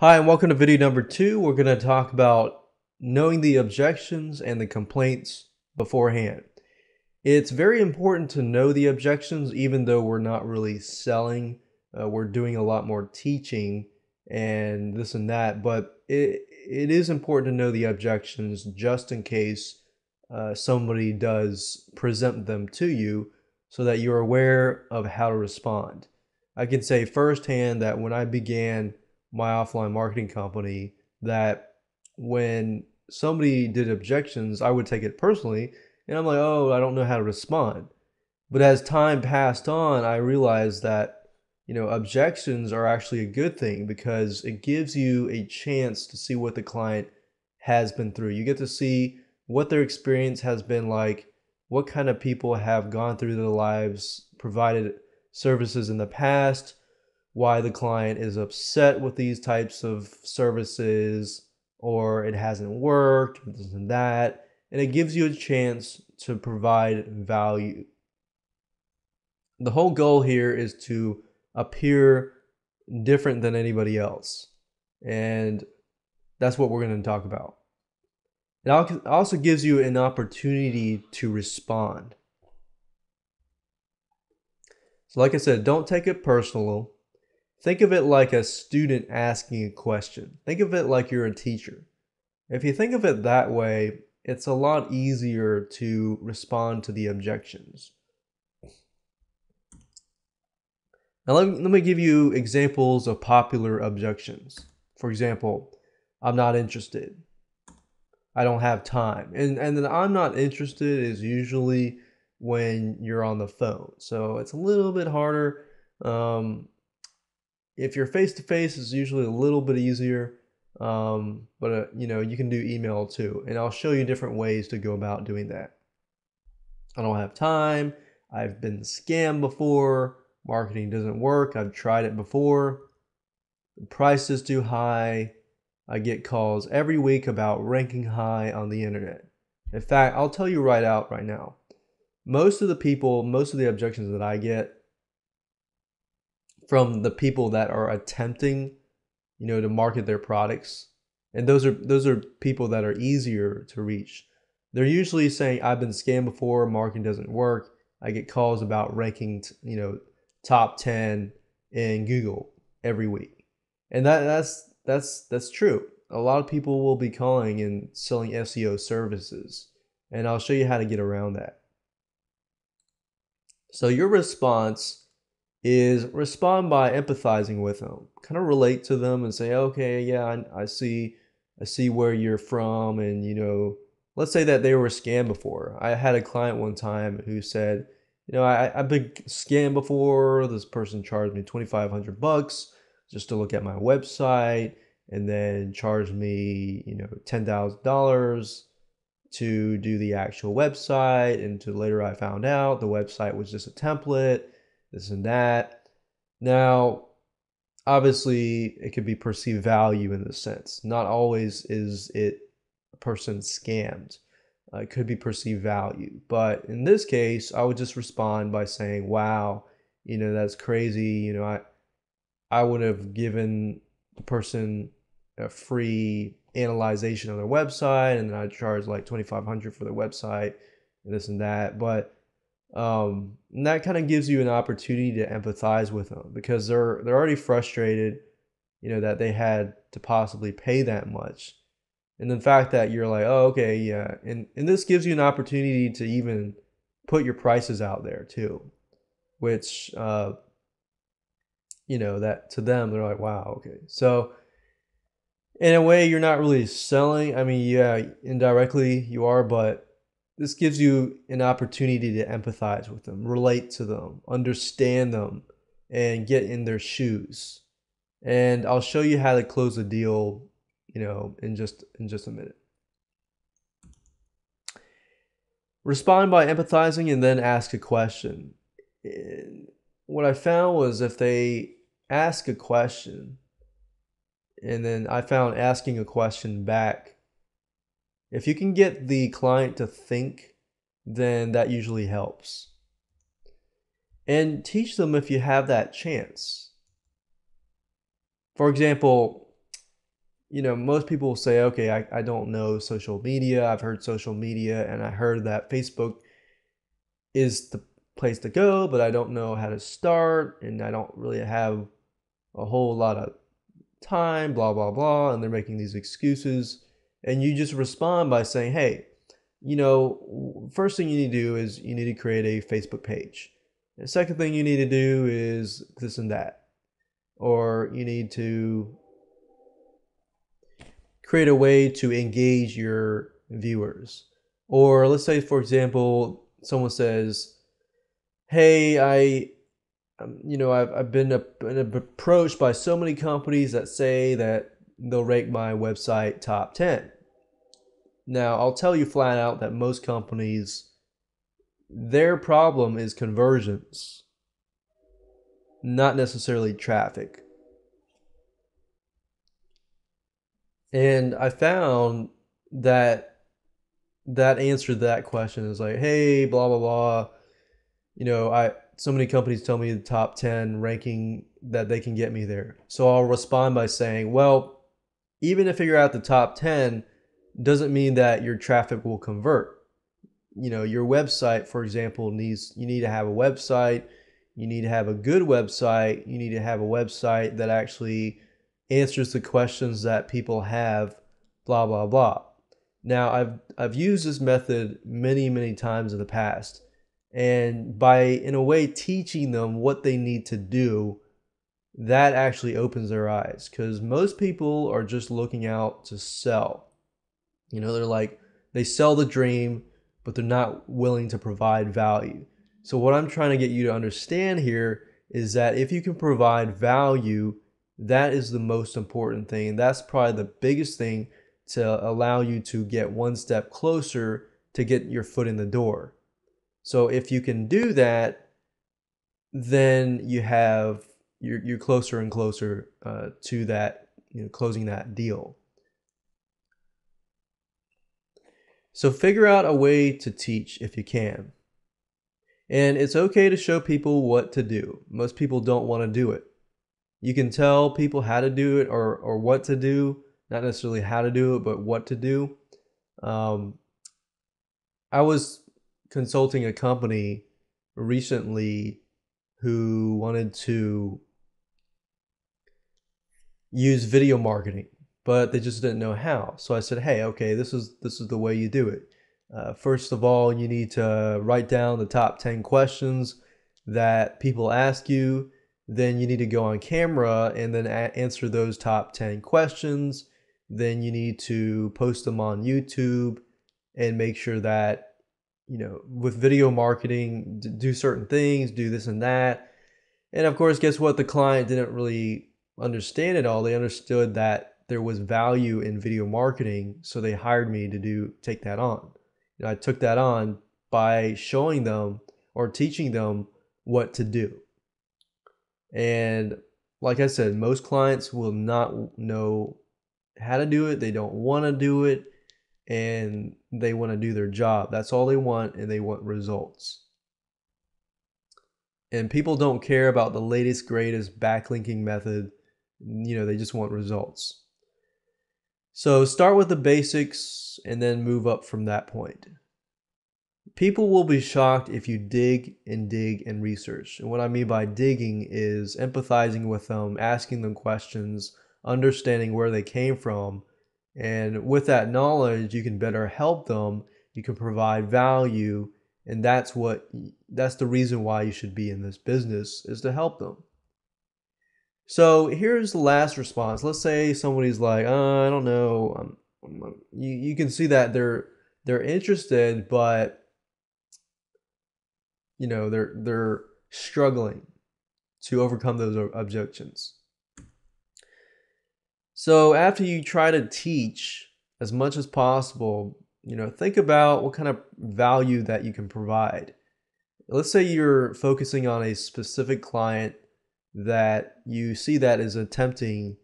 Hi, and welcome to video number 2. We're going to talk about knowing the objections and the complaints beforehand. It's very important to know the objections, even though we're not really selling. We're doing a lot more teaching and this and that, but it is important to know the objections just in case somebody does present them to you so that you're aware of how to respond. I can say firsthand that when I began my offline marketing company, that when somebody did objections, I would take it personally, and I'm like, oh, I don't know how to respond. But as time passed on, I realized that, objections are actually a good thing because it gives you a chance to see what the client has been through. You get to see what their experience has been like, what kind of people have gone through their lives, provided services in the past, why the client is upset with these types of services, or it hasn't worked, this and that. And it gives you a chance to provide value. The whole goal here is to appear different than anybody else. And that's what we're going to talk about. It also gives you an opportunity to respond. So like I said, don't take it personal. Think of it like a student asking a question. Think of it like you're a teacher. If you think of it that way, it's a lot easier to respond to the objections. Now let me give you examples of popular objections. For example, I'm not interested. I don't have time. And then I'm not interested is usually when you're on the phone. So it's a little bit harder. If you're face-to-face, it's usually a little bit easier. But you can do email too. And I'll show you different ways to go about doing that. I don't have time. I've been scammed before. Marketing doesn't work. I've tried it before. The price is too high. I get calls every week about ranking high on the internet. In fact, I'll tell you right now. Most of the objections that I get from the people that are attempting, to market their products, and those are people that are easier to reach. They're usually saying, I've been scammed before, marketing doesn't work. I get calls about ranking, top 10 in Google every week. And that's true. A lot of people will be calling and selling SEO services. And I'll show you how to get around that. So your response is respond by empathizing with them. Kind of relate to them and say, okay, yeah, I see where you're from. And, let's say that they were scammed before. I had a client one time who said, I've been scammed before. This person charged me $2,500 just to look at my website, and then charged me, $10,000 to do the actual website. And later I found out the website was just a template, this and that. Now, obviously, it could be perceived value in this sense. Not always is it a person scammed. It could be perceived value. But in this case, I would just respond by saying, wow, that's crazy. I would have given the person a free analyzation of their website, and then I charge like $2,500 for their website and this and that. But and that kind of gives you an opportunity to empathize with them because they're already frustrated, that they had to possibly pay that much. And the fact that you're like, oh, okay, yeah. And this gives you an opportunity to even put your prices out there too, which, that to them, they're like, wow, okay. So in a way, you're not really selling. I mean, yeah, indirectly you are, but this gives you an opportunity to empathize with them, relate to them, understand them, and get in their shoes. And I'll show you how to close a deal, in just a minute. Respond by empathizing and then ask a question. And what I found was if they ask a question, and then I found asking a question back, if you can get the client to think, then that usually helps. And teach them if you have that chance. For example, most people will say, okay, I don't know social media. I've heard social media and I heard that Facebook is the place to go, but I don't know how to start and I don't really have a whole lot of time, blah, blah, blah. And they're making these excuses. And you just respond by saying, hey, first thing you need to do is you need to create a Facebook page. The second thing you need to do is this and that. Or you need to create a way to engage your viewers. Or let's say, for example, someone says, hey, I've been approached by so many companies that say that they'll rank my website top 10. Now, I'll tell you flat out that most companies, their problem is conversions, not necessarily traffic. And I found that answer to that question is like, hey, blah, blah, blah. So many companies tell me the top 10 ranking that they can get me there. So I'll respond by saying, well, even to figure out the top 10 doesn't mean that your traffic will convert. Your website, for example, you need to have a website. You need to have a good website. You need to have a website that actually answers the questions that people have, blah, blah, blah. Now, I've used this method many, many times in the past. And by, in a way, teaching them what they need to do, that actually opens their eyes. Because most people are just looking out to sell. They're like, they sell the dream, but they're not willing to provide value. So what I'm trying to get you to understand here is that if you can provide value, that is the most important thing. And that's probably the biggest thing to allow you to get one step closer to get your foot in the door. So if you can do that, then you're closer and closer to that, closing that deal. So figure out a way to teach if you can. And it's okay to show people what to do. Most people don't want to do it. You can tell people how to do it or what to do, not necessarily how to do it, but what to do. I was consulting a company recently who wanted to use video marketing, but they just didn't know how. So I said, hey, okay, this is the way you do it. First of all, you need to write down the top 10 questions that people ask you. Then you need to go on camera and then answer those top 10 questions. Then you need to post them on YouTube and make sure that, with video marketing, do certain things, do this and that. And of course, guess what? The client didn't really understand it all. They understood that there was value in video marketing, so they hired me to take that on. I took that on by showing them or teaching them what to do. And like I said, most clients will not know how to do it. They don't want to do it, and they want to do their job. That's all they want, and they want results. And people don't care about the latest, greatest backlinking method. They just want results. So start with the basics and then move up from that point. People will be shocked if you dig and research. And what I mean by digging is empathizing with them, asking them questions, understanding where they came from. And with that knowledge, you can better help them. You can provide value. And that's the reason why you should be in this business, is to help them. So here's the last response. Let's say somebody's like, I don't know. You can see that they're interested, but they're struggling to overcome those objections. So after you try to teach as much as possible, think about what kind of value that you can provide. Let's say you're focusing on a specific client that you see that is attempting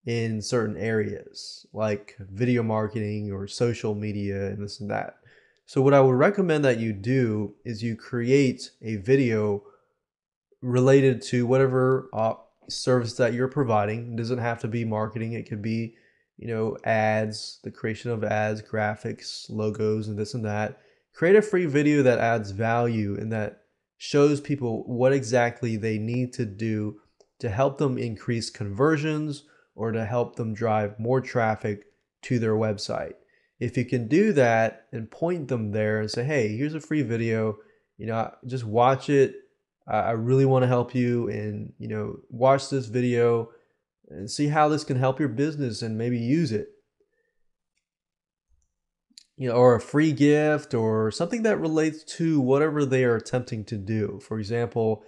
in certain areas, like video marketing or social media and this and that. So what I would recommend that you do is you create a video related to whatever service that you're providing. It doesn't have to be marketing. It could be ads, the creation of ads, graphics, logos, and this and that. Create a free video that adds value and that shows people what exactly they need to do to help them increase conversions or to help them drive more traffic to their website. If you can do that and point them there and say, hey, here's a free video, just watch it. I really want to help you, and watch this video and see how this can help your business and maybe use it. Or a free gift or something that relates to whatever they are attempting to do. For example,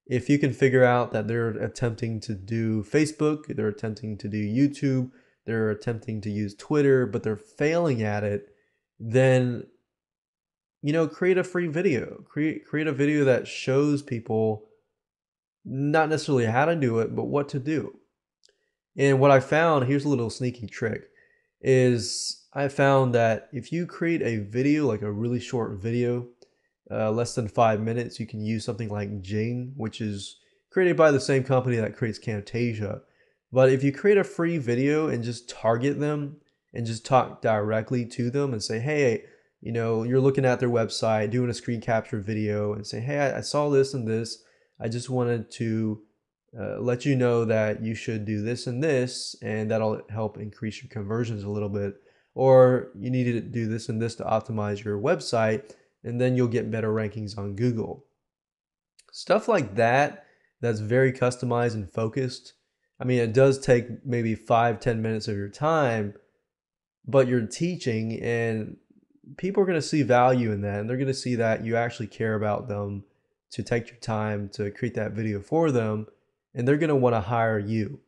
if you can figure out that they're attempting to do Facebook, they're attempting to do YouTube, they're attempting to use Twitter, but they're failing at it, then create a free video. Create a video that shows people not necessarily how to do it, but what to do. And what I found, here's a little sneaky trick, is I found that if you create a video, like a really short video, less than 5 minutes, you can use something like Jing, which is created by the same company that creates Camtasia. But if you create a free video and just target them and just talk directly to them and say, hey, you're looking at their website, doing a screen capture video and say, hey, I saw this and this. I just wanted to let you know that you should do this and this, and that'll help increase your conversions a little bit. Or you need to do this and this to optimize your website, and then you'll get better rankings on Google. Stuff like that, that's very customized and focused. I mean, it does take maybe 5-10 minutes of your time, but you're teaching, and people are going to see value in that, and they're going to see that you actually care about them to take your time to create that video for them, and they're going to want to hire you.